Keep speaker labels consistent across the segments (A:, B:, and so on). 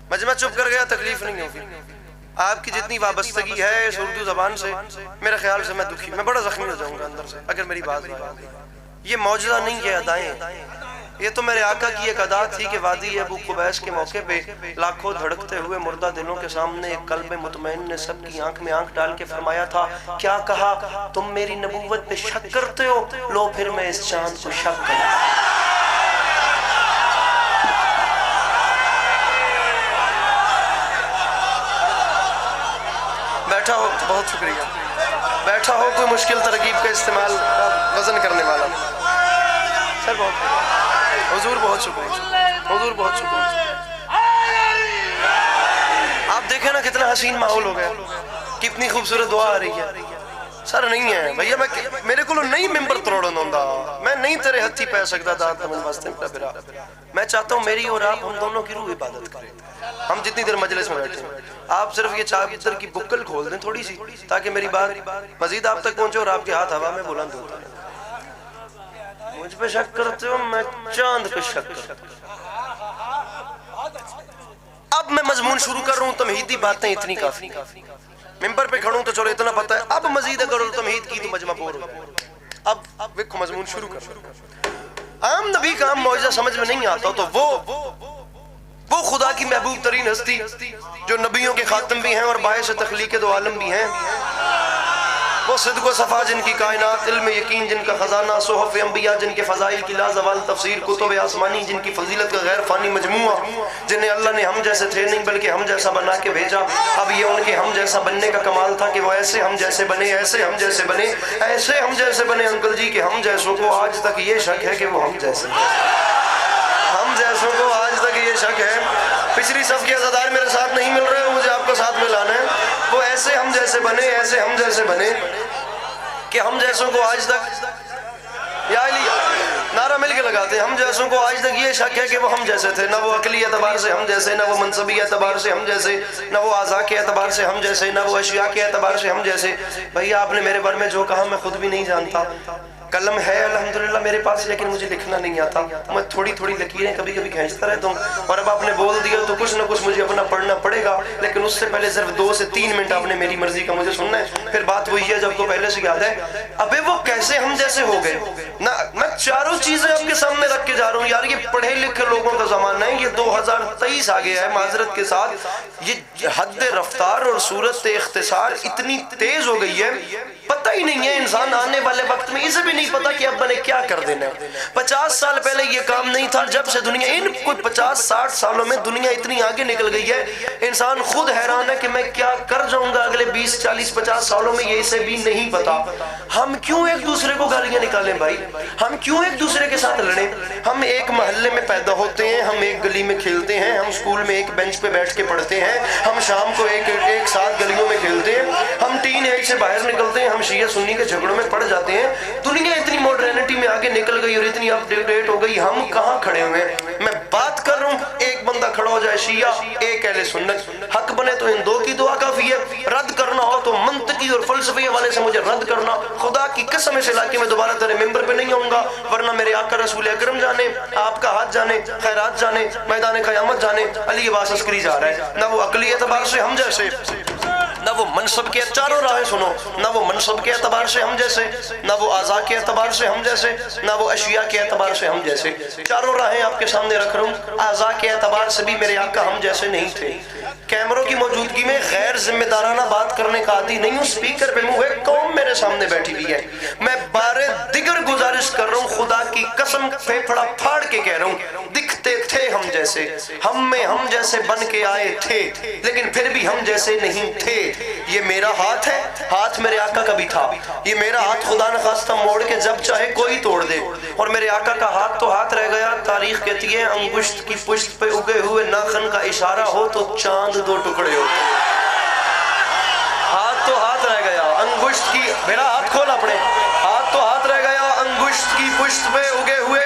A: مجمع چپ کر گیا تکلیف نہیں ہوگی. آپ کی جتنی وابستگی ہے اس اردو زبان سے میرے خیال سے میں دکھی، میں بڑا زخمی ہو جاؤں گا اندر سے اگر میری بات نہیں ہوگی. یہ معجزہ نہیں، یہ ادائیں ہیں. یہ تو میرے آقا کی ایک ادا تھی کہ وادی ابو قبیس کے موقع پہ لاکھوں دھڑکتے ہوئے مردہ دلوں کے سامنے ایک قلب مطمئن نے سب کی آنکھ میں آنکھ ڈال کے فرمایا تھا، کیا کہا؟ تم میری نبوت پہ شک کرتے ہو؟ لو پھر میں اس چاند کو شک کروں. بیٹھا ہو، بہت شکریہ. بیٹھا ہو کوئی مشکل ترکیب کا استعمال وزن کرنے والا سر، بہت حضور بہت شکریہ، حضور بہت شکریہ. آپ دیکھیں نا کتنا حسین ماحول ہو گیا، کتنی خوبصورت دعا آ رہی ہے. سر نہیں ہے بھیا، میرے کو نہیں ممبر تروڑن ہوندا، میں نہیں تیرے ہتھی پہ سکتا داد تمن واسطے میرا برا. میں چاہتا ہوں میری اور آپ ہم دونوں کی روح عبادت کریں. ہم جتنی دیر مجلس میں بیٹھے ہیں آپ صرف یہ چادر کی بکل کھول دیں تھوڑی سی، تاکہ میری بات مزید آپ تک پہنچے اور آپ کے ہاتھ ہوا میں بلند ہوتا ہے. مجھ پہ شک کرتے ہو، میں چاند پہ شک کرتا ہوں. اب میں مضمون شروع کر رہا ہوں، تمہیدی باتیں اتنی کافی. ممبر پہ کھڑوں تو چلو اتنا پتہ ہے، اب مزید اگر تمہید کی تو مجمع بور ہو. اب ویکھو مضمون شروع کر رہا ہوں. عام نبی کا عام معجزہ سمجھ میں نہیں آتا تو وہ خدا کی محبوب ترین ہستی جو نبیوں کے خاتم بھی ہیں اور باعث تخلیق دو عالم بھی ہیں، وہ صدق و صفا جن کی کائنات، علم یقین جن کا خزانہ، صحف انبیاء جن کے فضائل کی لازوال تفسیر، کتب آسمانی جن کی فضیلت کا غیر فانی مجموعہ، جنہیں اللہ نے ہم جیسے تھے نہیں بلکہ ہم جیسا بنا کے بھیجا. اب یہ ان کے ہم جیسا بننے کا کمال تھا کہ وہ ایسے ہم جیسے بنے، ایسے ہم جیسے بنے، ایسے ہم جیسے بنے انکل جی کہ ہم جیسوں کو آج تک یہ شک ہے کہ وہ ہم جیسے ہیں. ہم جیسوں کو آج تک یہ شک ہے. پچھلی صف کے عزادار میرے ساتھ نہیں مل رہے، مجھے آپ کو ساتھ میں لانا ہے. وہ ایسے ہم جیسے بنے، ایسے ہم جیسے بنے کہ ہم جیسوں کو آج تک، یا علی نعرہ مل کے لگاتے ہیں، ہم جیسوں کو آج تک یہ شک ہے کہ وہ ہم جیسے تھے. نہ وہ عقلی اعتبار سے ہم جیسے، نہ وہ منصبی اعتبار سے ہم جیسے، نہ وہ اعضاء کے اعتبار سے ہم جیسے، نہ وہ اشیاء کے اعتبار سے ہم جیسے. بھیا آپ نے میرے بارے میں جو کہا میں خود بھی نہیں جانتا. قلم ہے الحمدللہ میرے پاس لیکن مجھے لکھنا نہیں آتا. میں تھوڑی تھوڑی لکیریں کبھی کبھی کھینچتا رہتا ہوں، اور اب آپ نے بول دیا تو کچھ نہ کچھ مجھے اپنا پڑھنا پڑے گا. لیکن اس سے پہلے صرف 2 سے 3 منٹ آپ نے میری مرضی کا مجھے سننا ہے. پھر بات وہی ہے جب کو پہلے سے یاد ہے. ابے وہ کیسے ہم جیسے ہو گئے نا. میں چاروں چیزیں آپ کے سامنے رکھ کے جا رہا ہوں. یار یہ پڑھے لکھے لوگوں کا زمانہ ہے، یہ 2023 آ گیا ہے. معذرت کے ساتھ یہ حد رفتار اور صورت اختصار اتنی تیز ہو گئی ہے، پتہ ہی نہیں ہے انسان آنے والے وقت میں اسے بھی نہیں پتا کہ اب میں نے کیا کر دینا ہے. 50 سال پہلے یہ کام نہیں تھا. جب سے دنیا ان کچھ 50-60 سالوں میں دنیا اتنی آگے نکل گئی ہے، انسان خود حیران ہے کہ میں کیا کر جاؤں گا اگلے 20-40-50 سالوں میں. یہ اسے بھی نہیں پتا. ہم کیوں ایک دوسرے کو گالیاں نکالیں بھائی؟ ہم کیوں ایک دوسرے کے ساتھ لڑیں؟ ہم ایک محلے میں پیدا ہوتے ہیں، ہم ایک گلی میں کھیلتے ہیں، ہم اسکول میں ایک بینچ پہ بیٹھ کے پڑھتے ہیں، ہم شام کو ایک ساتھ گلیوں میں کھیلتے ہیں، ہم ٹین ایج سے باہر نکلتے ہیں، ہم شیعہ سنی کے جھگڑوں میں پڑ جاتے ہیں. دنیا اتنی ماڈرنٹی میں آگے نکل گئی اور اتنی اپ ڈیٹ ہو گئی، ہم کہاں کھڑے ہوئے ہیں؟ میں بات کر رہا ہوں ایک بندہ کھڑا ہو جائے شیعہ، ایک اہل سنت. حق بنے تو ان 2 کی دعا کافی ہے. رد کرنا ہو تو منطقی اور فلسفی حوالے سے مجھے رد کرنا. خدا کی قسم اس علاقے میں دوبارہ تیرے ممبر پہ نہیں آؤں گا، ورنہ میرے آقا رسول اکرم جانے، آپ کا ہاتھ جانے، خیرات جانے، میدان قیامت جانے. علی عباس عسکری جا رہا ہے. نہ وہ عقلی اعتبار سے ہم جیسے، نہ وہ منصب کے چاروں راہیں سنو، نہ وہ منصب کے اعتبار سے ہم جیسے، نہ وہ اعضاء کے اعتبار سے ہم جیسے، نہ وہ اشیاء کے اعتبار سے ہم جیسے. چاروں راہیں آپ کے سامنے رکھ رہا ہوں. اعضاء کے اعتبار سے بھی میرے آقا ہم جیسے نہیں تھے. کیمروں کی موجودگی میں غیر ذمہ دارانہ بات کرنے کا عادی نہیں ہوں. سپیکر پہ منہ ایک قوم میرے سامنے بیٹھی ہوئی ہے. میں بارے دیگر گزارش کر رہا ہوں، خدا کی قسم پھیپھڑا پھاڑ کے کہہ رہا ہوں، دکھتے تھے ہم جیسے، ہم میں ہم جیسے بن کے آئے تھے، لیکن پھر بھی ہم جیسے نہیں تھے. یہ میرا ہاتھ ہے، ہاتھ میرے آقا کا بھی تھا. یہ میرا ہاتھ خدا نہ خواستہ موڑ کے جب چاہے کوئی توڑ دے، اور میرے آقا کا ہاتھ تو ہاتھ رہ گیا. تاریخ کہتی ہے انگشت کی پشت پہ اگے ہوئے ناخن کا اشارہ ہو تو چاند 2 ٹکڑے ہوتے. ہاتھ تو ہاتھ رہ گیا، انگشت کی، میرا ہاتھ کھول اپنے، ہاتھ تو ہاتھ رہ گیا، انگشت کی پشت پہ اگے ہوئے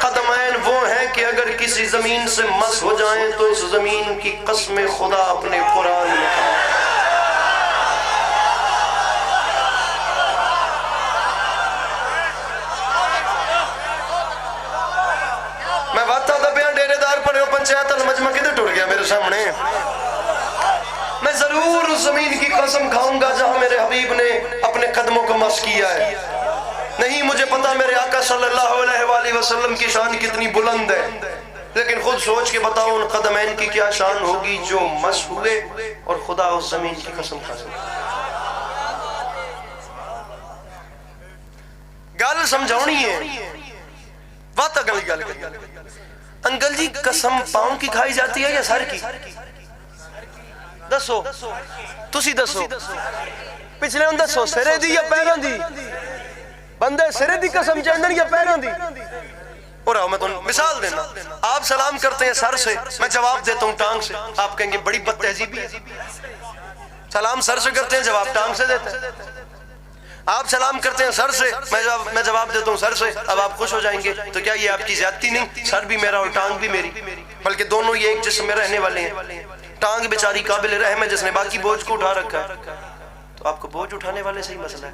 A: قدمین وہ ہیں کہ اگر کسی زمین سے مس ہو جائیں تو اس زمین کی قسم خدا اپنے قرآن میں کہا۔ میں بات تھا بیان ڈیرے دار پڑے ہو پنچایت المجمع کدھر ٹوٹ گیا میرے سامنے؟ میں ضرور اس زمین کی قسم کھاؤں گا جہاں میرے حبیب نے اپنے قدموں کو مس کیا ہے۔ نہیں مجھے پتا میرے آقا صلی اللہ علیہ وآلہ وسلم کی شان کتنی بلند ہے، لیکن خود سوچ کے بتاؤ ان قدمین کی کیا شان ہوگی جو مس ہوئے اور خدا اس زمین کی قسم کھا سکے۔ گل سمجھاؤنی ہے، بات اگلی گل کری۔ انکل جی قسم پاؤں کی کھائی جاتی ہے یا سر کی؟ دسو تسی دسو، پچھلے ہوں دسو سرے دی یا پیروں دی؟ بندے سرے دی قسم چاہندن یا پیروں دی؟ اور آؤ میں تو مثال دینا، آپ سلام کرتے ہیں سر سے، میں جواب دیتا ہوں ٹانگ سے، آپ کہیں گے بڑی بد تہذیبی ہے۔ سلام سر سے کرتے ہیں، جواب ٹانگ سے دیتے ہیں۔ آپ سلام کرتے ہیں سر سے، میں جواب دیتا ہوں سر سے، اب آپ خوش ہو جائیں گے تو کیا یہ آپ کی زیادتی نہیں؟ سر بھی میرا اور ٹانگ بھی میری، بلکہ دونوں یہ ایک جسم میں رہنے والے ہیں۔ ٹانگ بیچاری قابل رحم ہے جس نے باقی بوجھ کو اٹھا رکھا ہے، تو آپ کو بوجھ اٹھانے والے سے ہی مسئلہ ہے۔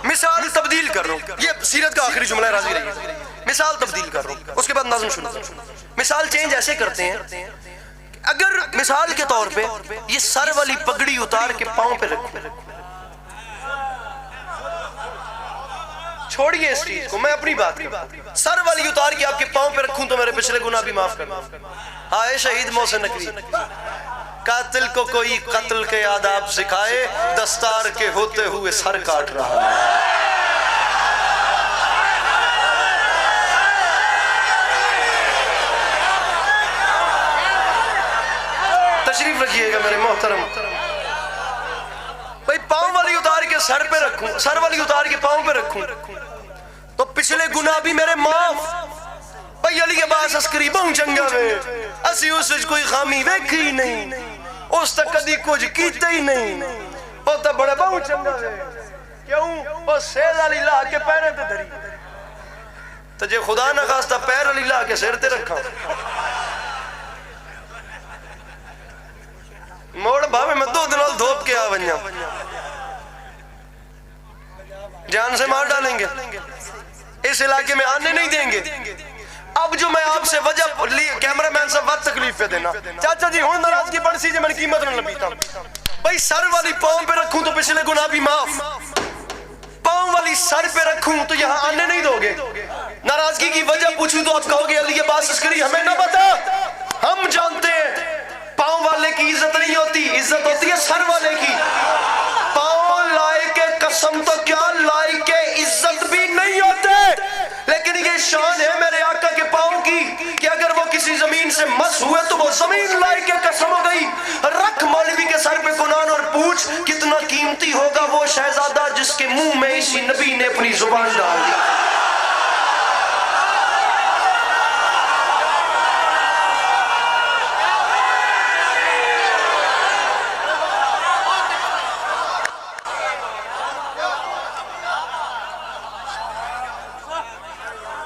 A: مثال تبدیل کر رہا ہوں، یہ سیرت کا آخری جملہ ہے، راضی رہیے۔ مثال تبدیل کر رہا ہوں، اس کے بعد نظم شروع کروں۔ مثال چینج ایسے کرتے ہیں، اگر مثال کے طور پہ یہ سر والی پگڑی اتار کے پاؤں پہ رکھوں، چھوڑیے اس چیز کو، میں اپنی بات کرتا ہوں، سر والی اتار کے آپ کے پاؤں پہ رکھوں تو میرے پچھلے گناہ بھی معاف کرنا۔ آئے شہید محسن نقوی، قاتل کو کوئی قتل کے آداب سکھائے، دستار کے ہوتے ہوئے سر کاٹ رہا ہے۔ تشریف رکھیے گا میرے محترم بھائی، پاؤں والی اتار کے سر پہ رکھوں، سر والی اتار کے پاؤں پہ رکھوں تو پچھلے گناہ بھی میرے معاف۔ بھائی علی عباس عسکری بہوں چنگا وے، اسی اس وچ کوئی خامی ویکھی ہی نہیں، اس تک کدی کچھ کیتے ہی نہیں، وہ تو بڑا بہوں چنگا وے، کیوں وہ سیل علی لا کے پیرے تے دھری، تو جے خدا نہ خواستہ پیر علی لا کے سر تے رکھا موڑ بھاوے میں 2 دنوں دھوپ کے آونیا، جان سے مار ڈالیں گے، اس علاقے میں آنے نہیں دیں گے۔ اب جو میں آپ سے وجہ کیمرہ مین صاحب وقت تکلیف پہ دینا، چاچا جی ہون ناراض کی پڑ سی جے میں نے قیمت نہ لبیتا، بھائی سر والی پاؤں پہ رکھوں تو پچھلے گناہ بھی معاف، پاؤں والی سر پہ رکھوں تو یہاں آنے نہیں دو گے۔ ناراضگی کی وجہ پوچھوں تو آپ کہو گے علی عباس عسکری ہمیں نہ بتا، ہم جانتے ہیں پاؤں والے کی عزت نہیں ہوتی، عزت ہوتی ہے سر والے کی۔ پاؤں لائے کے قسم تو کیا لائے کے عزت بھی نہیں ہوتے، لیکن یہ شان ہے میرے آقا کے پاؤں کی کہ اگر وہ کسی زمین سے مس ہوئے تو وہ زمین لائے کے قسم ہو گئی۔ رکھ مولوی کے سر پہ کنان اور پوچھ کتنا قیمتی ہوگا وہ شہزادہ جس کے منہ میں اسی نبی نے اپنی زبان ڈال دی۔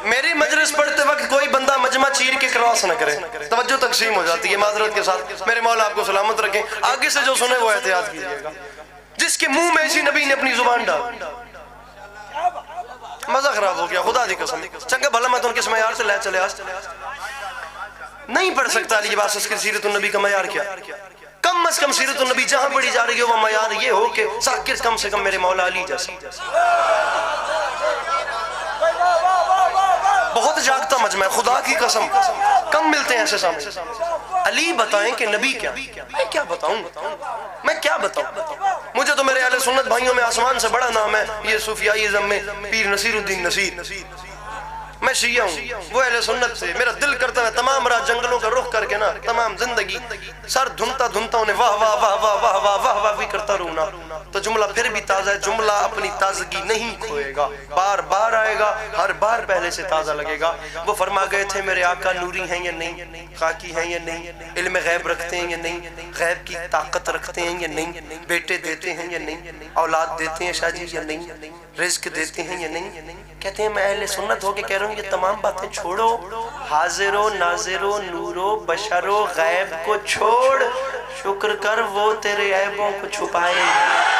A: میری مجلس پڑھتے وقت کوئی بندہ مجمع چیر کے کراس نہ کرے، توجہ تقسیم ہو جاتی ہے، معذرت کے ساتھ، میرے مولا آپ کو سلامت رکھیں، آگے سے جو سنے وہ احتیاط کیجئے گا۔ جس کے منہ میں اسی نبی نے اپنی زبان ڈال، مزہ خراب ہو گیا خدا دی قسم، چنگا بھلا میں تو ان کے معیار سے لے چلے آج نہیں پڑھ سکتا علی عباس عسکری سیرت النبی کا معیار کیا؟ کم از کم سیرت النبی جہاں پڑھی جا رہی ہو وہ معیار یہ ہو کہ ساکر کم سے کم میرے مولا علی جیسا۔ بہت جاگتا مجمع ہے خدا کی قسم، کم ملتے ہیں ایسے سامنے۔ علی بتائیں کہ نبی کیا؟ میں کیا بتاؤں؟ میں کیا بتاؤں؟ مجھے تو میرے اہل سنت بھائیوں میں آسمان سے بڑا نام ہے یہ صوفیائیزم میں پیر نصیر الدین نصیر، میں شیعہ ہوں، وہ اہل سنت سے، میرا دل کرتا ہے تمام رات جنگلوں کا رخ کر کے نا تمام زندگی سر دھنتا دھنتا انہیں واہ واہ واہ واہ واہ واہ واہ واہ بھی کرتا رونا، تو جملہ پھر بھی تازہ ہے، جملہ اپنی تازگی نہیں کھوئے گا، بار بار آئے گا، ہر بار پہلے سے تازہ لگے گا۔ وہ فرما گئے تھے میرے آقا نوری ہیں یا نہیں، خاکی ہیں یا نہیں، علم غیب رکھتے ہیں یا نہیں، غیب کی طاقت رکھتے ہیں یا نہیں، بیٹے دیتے ہیں یا نہیں، اولاد دیتے ہیں شاہ جی یا نہیں، رزق دیتے ہیں یا نہیں۔ کہتے ہیں میں اہل سنت ہو کے کہہ رہا ہوں یہ تمام باتیں چھوڑو، حاضر و ناظر و نور و بشر و غیب کو چھوڑ، شکر کر وہ تیرے عیبوں کو چھپائے۔